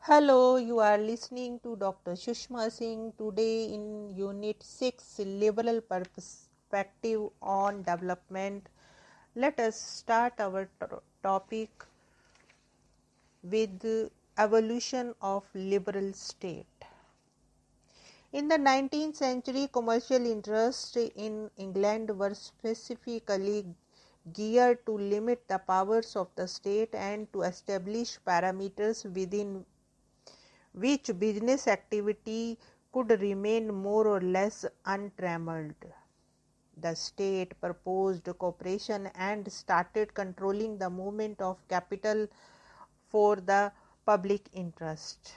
Hello, you are listening to Dr. Sushma Singh today in Unit 6 Liberal Perspective on Development. Let us start our topic with evolution of liberal state. In the 19th century, commercial interests in England were specifically geared to limit the powers of the state and to establish parameters within which business activity could remain more or less untrammeled. The state proposed cooperation and started controlling the movement of capital for the public interest.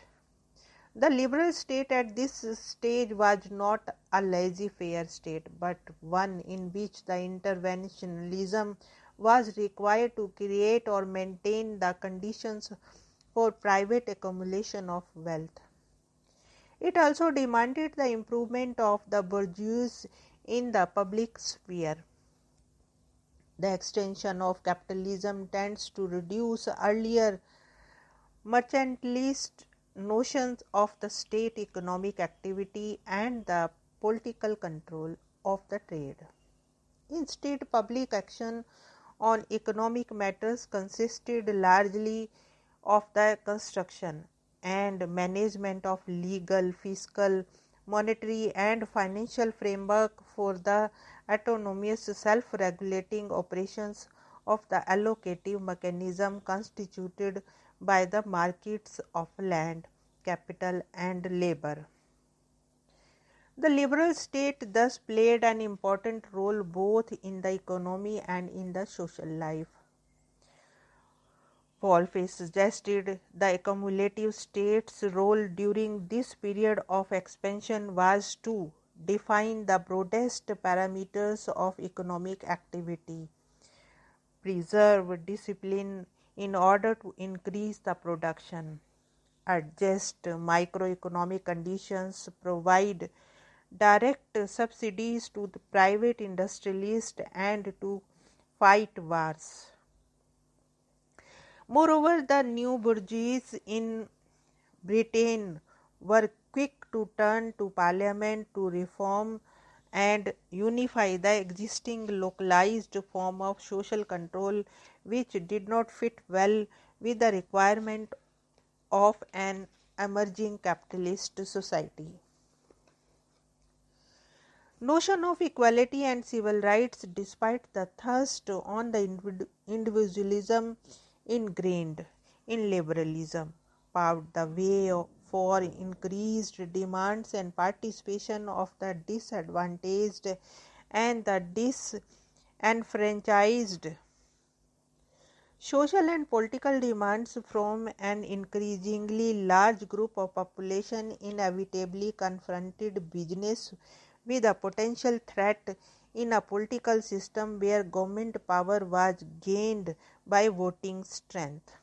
The liberal state at this stage was not a laissez-faire state, but one in which the interventionism was required to create or maintain the conditions for private accumulation of wealth. It also demanded the improvement of the bourgeoisie in the public sphere. The extension of capitalism tends to reduce earlier mercantilist notions of the state economic activity and the political control of the trade. Instead, public action on economic matters consisted largely of the construction and management of legal, fiscal, monetary and financial framework for the autonomous self-regulating operations of the allocative mechanism constituted by the markets of land, capital and labor. The liberal state thus played an important role both in the economy and in the social life. Wolfe suggested the accumulative state's role during this period of expansion was to define the broadest parameters of economic activity, preserve discipline in order to increase the production, adjust microeconomic conditions, provide direct subsidies to the private industrialists and to fight wars. Moreover, the new bourgeoisie in Britain were quick to turn to Parliament to reform and unify the existing localized form of social control which did not fit well with the requirement of an emerging capitalist society. Notion of equality and civil rights, despite the thirst on the individualism ingrained in liberalism, paved the way for increased demands and participation of the disadvantaged and the disenfranchised. Social and political demands from an increasingly large group of population inevitably confronted business with a potential threat in a political system where government power was gained by voting strength.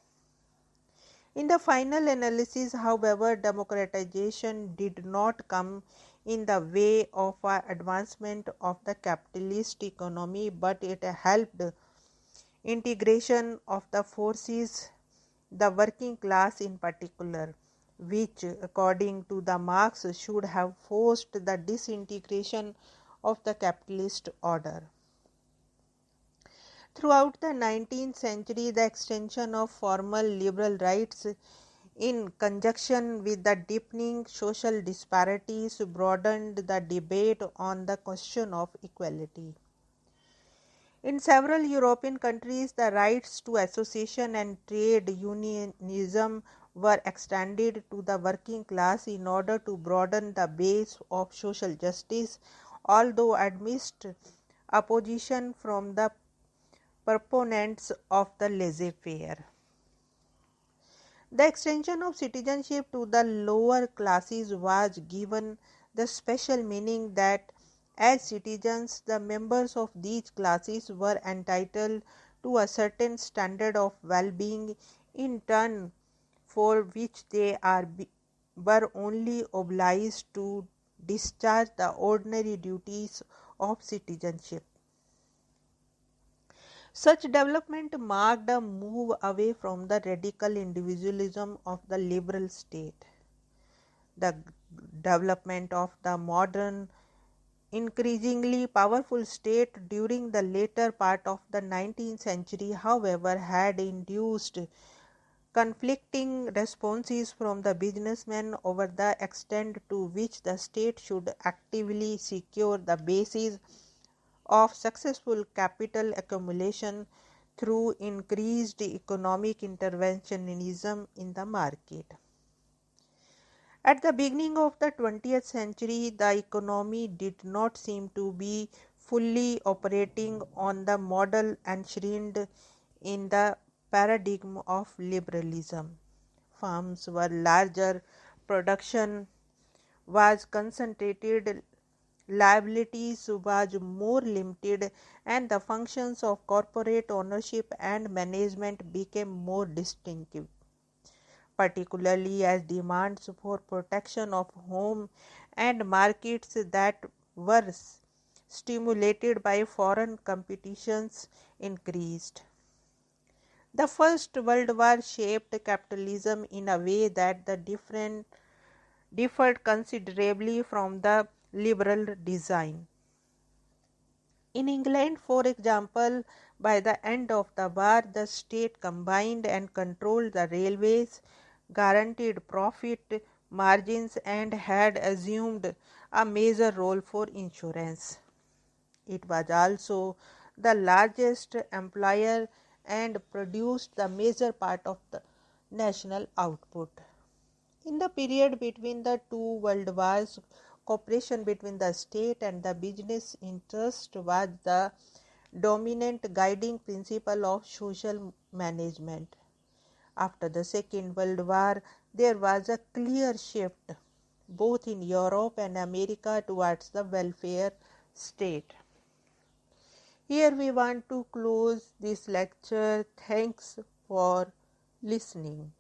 In the final analysis, however, democratization did not come in the way of advancement of the capitalist economy, but it helped integration of the forces, the working class in particular, which according to the Marx should have forced the disintegration of the capitalist order. Throughout the 19th century, the extension of formal liberal rights in conjunction with the deepening social disparities broadened the debate on the question of equality. In several European countries, the rights to association and trade unionism were extended to the working class in order to broaden the base of social justice, although amidst opposition from the proponents of the laissez-faire. The extension of citizenship to the lower classes was given the special meaning that as citizens, the members of these classes were entitled to a certain standard of well-being in turn for which they were only obliged to discharge the ordinary duties of citizenship. Such development marked a move away from the radical individualism of the liberal state. The development of the modern, increasingly powerful state during the later part of the 19th century, however, had induced conflicting responses from the businessmen over the extent to which the state should actively secure the basis of successful capital accumulation through increased economic interventionism in the market. At the beginning of the 20th century, the economy did not seem to be fully operating on the model enshrined in the paradigm of liberalism. Firms were larger, production was concentrated, liabilities was more limited, and the functions of corporate ownership and management became more distinctive, particularly as demands for protection of home and markets that were stimulated by foreign competitions increased. The First World War shaped capitalism in a way that differed considerably from the liberal design. In England, for example, by the end of the war, the state combined and controlled the railways, guaranteed profit margins, and had assumed a major role for insurance. It was also the largest employer and produced the major part of the national output. In the period between the two world wars, cooperation between the state and the business interest was the dominant guiding principle of social management. After the Second World War, there was a clear shift, both in Europe and America, towards the welfare state. Here we want to close this lecture. Thanks for listening.